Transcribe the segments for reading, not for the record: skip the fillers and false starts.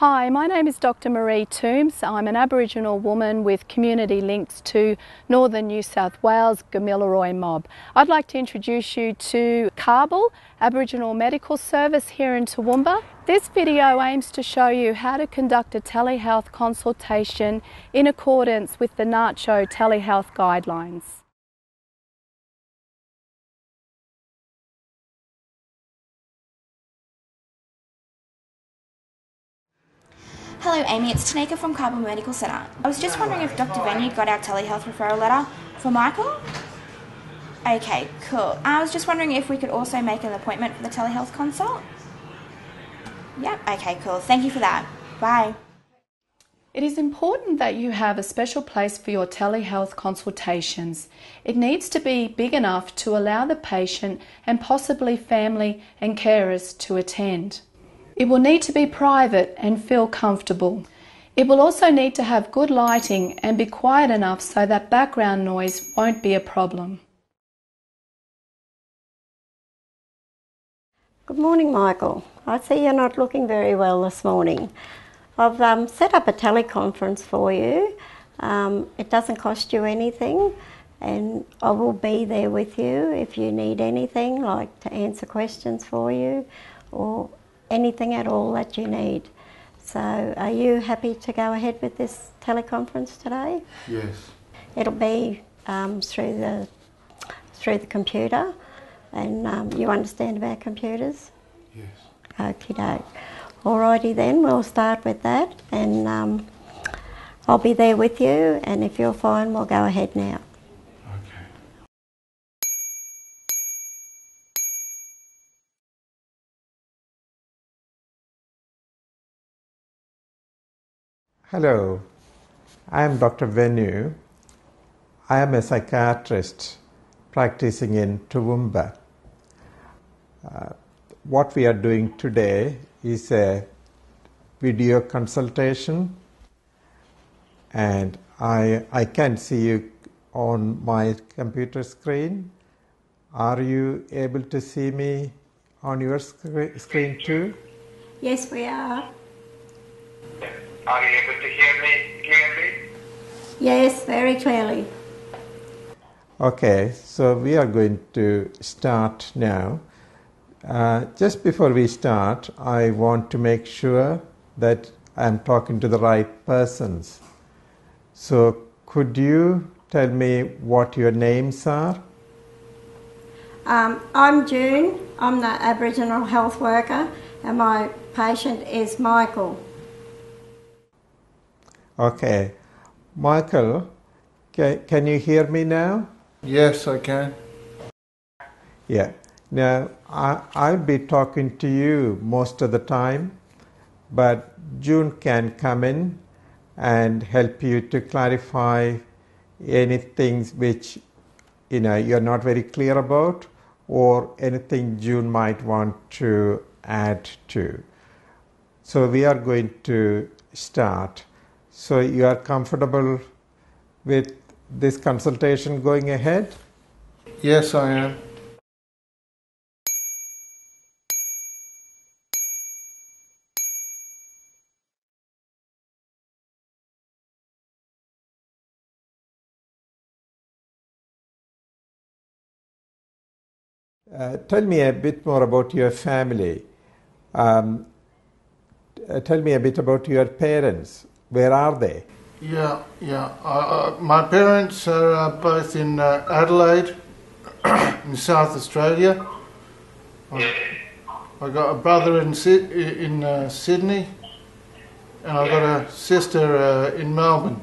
Hi, my name is Dr. Marie Toombs. I'm an Aboriginal woman with community links to Northern New South Wales, Gamilaroi mob. I'd like to introduce you to CARRRM, Aboriginal Medical Service here in Toowoomba. This video aims to show you how to conduct a telehealth consultation in accordance with the NACCHO Telehealth guidelines. Hello Amy, it's Tanika from CARRRM Medical Centre. I was just wondering if Dr. Venue got our telehealth referral letter for Michael? Okay, cool. I was just wondering if we could also make an appointment for the telehealth consult? Yep, okay, cool. Thank you for that. Bye. It is important that you have a special place for your telehealth consultations. It needs to be big enough to allow the patient and possibly family and carers to attend. It will need to be private and feel comfortable. It will also need to have good lighting and be quiet enough so that background noise won't be a problem. Good morning, Michael. I see you're not looking very well this morning. I've set up a teleconference for you. It doesn't cost you anything, and I will be there with you if you need anything, like to answer questions for you or anything at all that you need. So are you happy to go ahead with this teleconference today? Yes. It'll be through the computer, and you understand about computers? Yes. Okie doke. Alrighty then, we'll start with that, and I'll be there with you, and if you're fine, we'll go ahead now. Okay. Hello, I am Dr. Venue. I am a psychiatrist practicing in Toowoomba. What we are doing today is a video consultation, and I can see you on my computer screen. Are you able to see me on your screen too? Yes, we are. Are you able to hear me clearly? Yes, very clearly. Okay, so we are going to start now. Just before we start, I want to make sure that I'm talking to the right persons. So could you tell me what your names are? I'm June. I'm the Aboriginal health worker, and my patient is Michael. Okay. Michael, can you hear me now? Yes, I can. Yeah. Now, I'll be talking to you most of the time, but June can come in and help you to clarify anything which you're not very clear about, or anything June might want to add to. So we are going to start. So you are comfortable with this consultation going ahead? Yes, I am. Tell me a bit more about your family. Tell me a bit about your parents. Where are they? Yeah. My parents are both in Adelaide, in South Australia. I got a brother in Sydney, and I got a sister in Melbourne.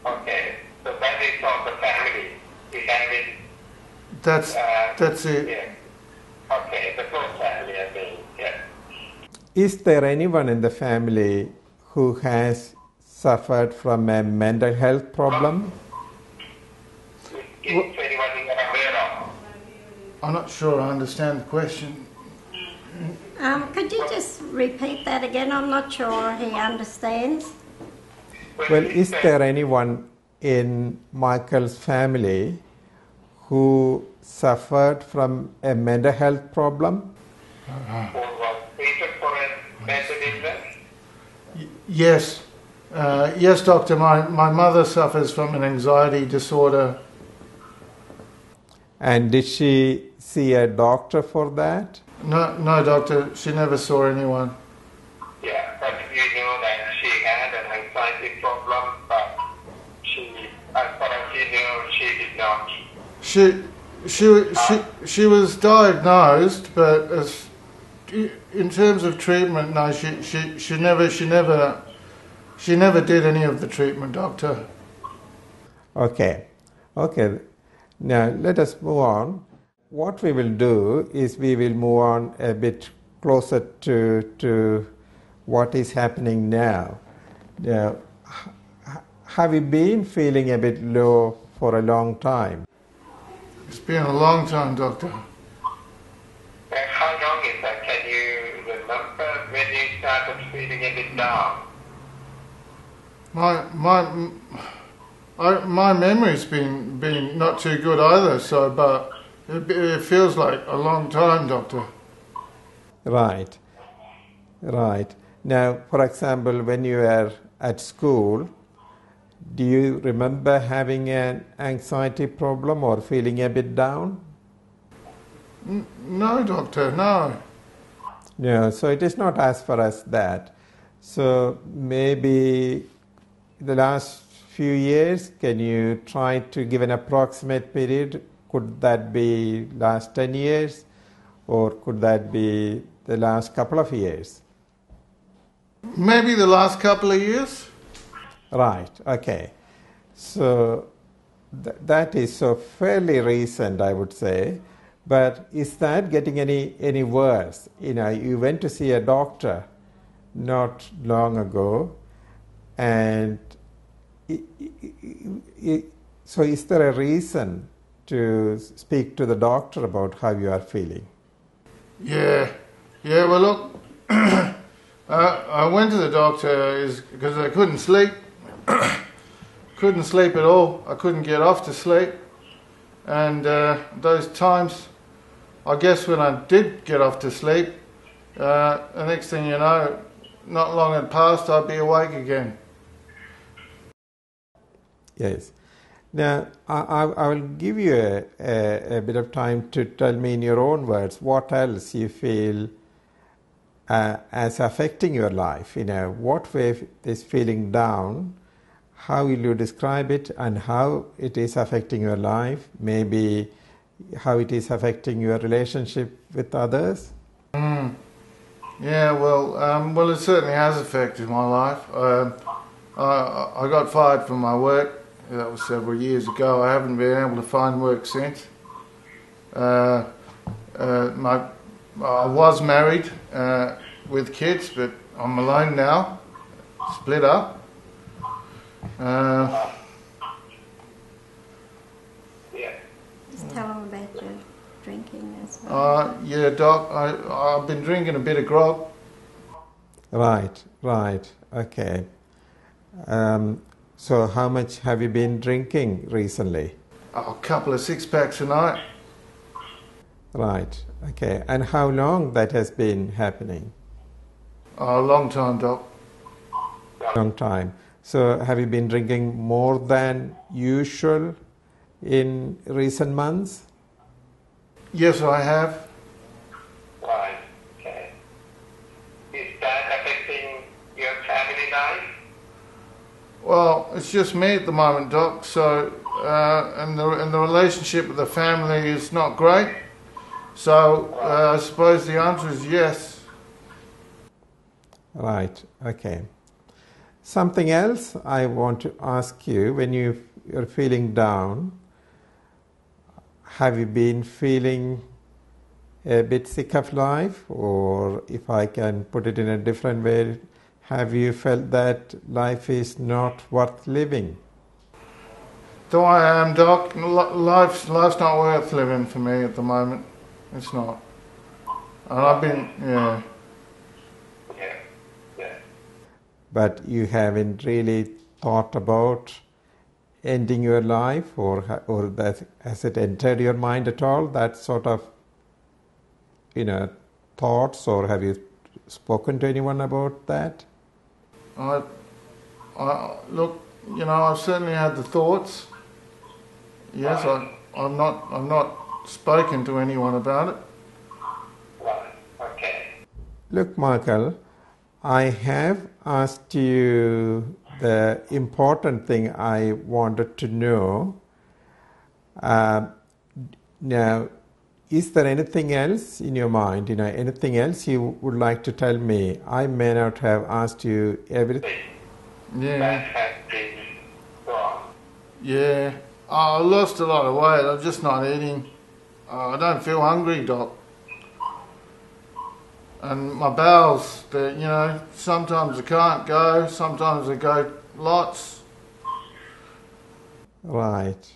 Okay. So that is of the family. Is that it? That's it. Yeah. Okay, the close family, I mean, yeah. Is there anyone in the family who has suffered from a mental health problem? Is anyone you are aware of? I'm not sure I understand the question. Could you just repeat that again? I'm not sure he understands. Well, is there anyone in Michael's family who suffered from a mental health problem? Or was treated for it? mental illness? Yes. Yes, doctor. My mother suffers from an anxiety disorder. And did she see a doctor for that? No, doctor. She never saw anyone. Yeah, but you know that she had an anxiety problem, but as far as you know, she did not. She was diagnosed, but in terms of treatment, no, she never did any of the treatment, doctor. Okay. Now let us move on. What we will do is we will move on a bit closer to what is happening now. Now, have you been feeling a bit low for a long time? It's been a long time, doctor. How long is that? Can you remember when you started feeling a bit down? My memory's been not too good either. So, but it feels like a long time, doctor. Right. Now, for example, when you were at school, do you remember having an anxiety problem or feeling a bit down? No, doctor, no. No, so it is not as far as that. So maybe the last few years, can you try to give an approximate period? Could that be last 10 years or could that be the last couple of years? Maybe the last couple of years. Right, okay. So that is so fairly recent, I would say. But is that getting any worse? You went to see a doctor not long ago, and so is there a reason to speak to the doctor about how you are feeling? Yeah. Well, look, I went to the doctor because I couldn't sleep. Couldn't sleep at all. I couldn't get off to sleep. And those times, I guess when I did get off to sleep, the next thing you know, not long had passed, I'd be awake again. Yes. Now, I will give you a bit of time to tell me in your own words what else you feel as affecting your life. What way is feeling down, how will you describe it, and how it is affecting your life, maybe how it is affecting your relationship with others? Yeah, well, it certainly has affected my life. I got fired from my work. That was several years ago. I haven't been able to find work since. I was married with kids, but I'm alone now, split up. Yeah. Just tell them about your drinking as well. Yeah, Doc, I've been drinking a bit of grog. Right, okay. So how much have you been drinking recently? A couple of 6-packs a night. Right, okay. And how long that has been happening? A long time, Doc. Long time. So have you been drinking more than usual in recent months? Yes, I have. Right, okay. Is that affecting your family life? Well, it's just me at the moment, Doc. So, and the relationship with the family is not great. So, I suppose the answer is yes. Right, okay. Something else I want to ask you, when you're feeling down, have you been feeling a bit sick of life? Or if I can put it in a different way, have you felt that life is not worth living? So I am, Doc. Life's not worth living for me at the moment. It's not. And I've been, yeah. But you haven't really thought about ending your life, or that, has it entered your mind at all, that sort of thoughts, or have you spoken to anyone about that? Look, I've certainly had the thoughts. Yes, I've not spoken to anyone about it. Right, okay. Look, Michael, I have asked you the important thing I wanted to know. Now, is there anything else in your mind? Anything else you would like to tell me? I may not have asked you everything. Yeah. That has been gone. Yeah. I lost a lot of weight. I'm just not eating. I don't feel hungry, Doc. And my bowels, sometimes I can't go, sometimes I go lots. Right.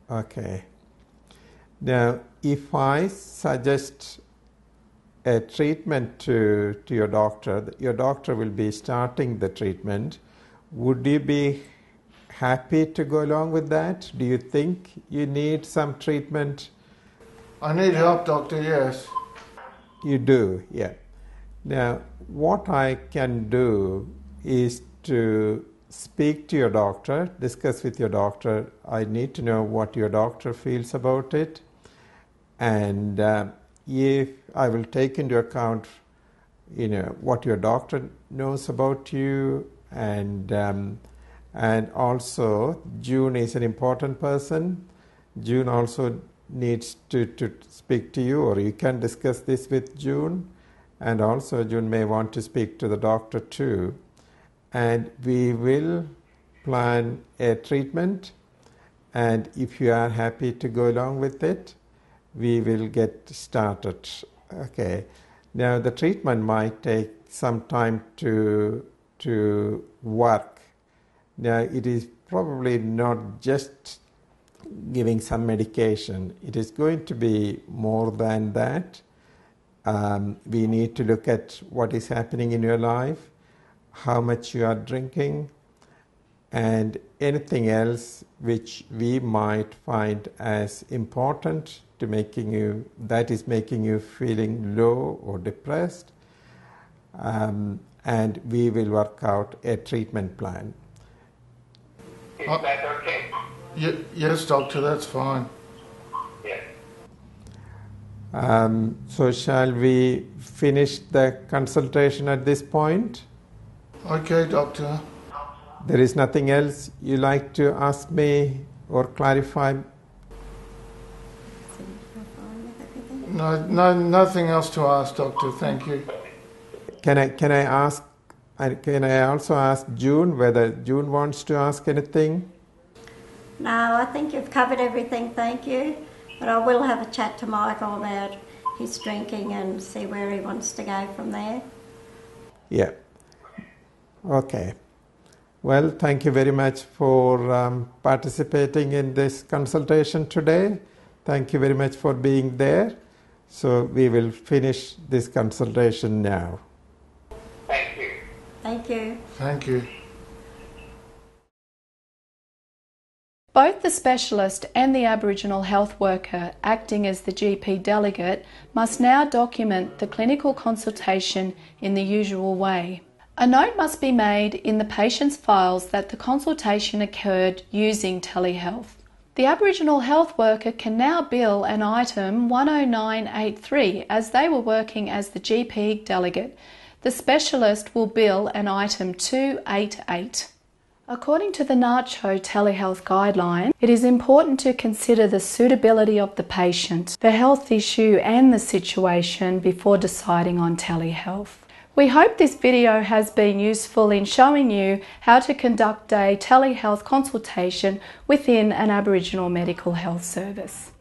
Okay. Now, if I suggest a treatment to your doctor will be starting the treatment. Would you be happy to go along with that? Do you think you need some treatment? I need help, doctor, yes. You do, yeah. Now, what I can do is to speak to your doctor, discuss with your doctor. I need to know what your doctor feels about it. And if I will take into account, what your doctor knows about you, and also June is an important person. June also needs to speak to you, or you can discuss this with June. And also June may want to speak to the doctor too. And we will plan a treatment. And if you are happy to go along with it, we will get started. Okay. Now the treatment might take some time to work. Now it is probably not just giving some medication. It is going to be more than that. We need to look at what is happening in your life, how much you are drinking, and anything else which we might find as important to making you feeling low or depressed, and we will work out a treatment plan. Is that okay? Yes, doctor, that's fine. Yes. So shall we finish the consultation at this point? Okay, doctor. There is nothing else you like to ask me or clarify? No, nothing else to ask, doctor. Thank you. Can I also ask June whether June wants to ask anything? No, I think you've covered everything, thank you. But I will have a chat to Michael about his drinking and see where he wants to go from there. Yeah. Okay. Well, thank you very much for participating in this consultation today. Thank you very much for being there. So we will finish this consultation now. Thank you. Thank you. Thank you. Both the specialist and the Aboriginal health worker acting as the GP delegate must now document the clinical consultation in the usual way. A note must be made in the patient's files that the consultation occurred using telehealth. The Aboriginal health worker can now bill an item 10983 as they were working as the GP delegate. The specialist will bill an item 288. According to the NACCHO Telehealth guideline, it is important to consider the suitability of the patient, the health issue and the situation before deciding on telehealth. We hope this video has been useful in showing you how to conduct a telehealth consultation within an Aboriginal medical health service.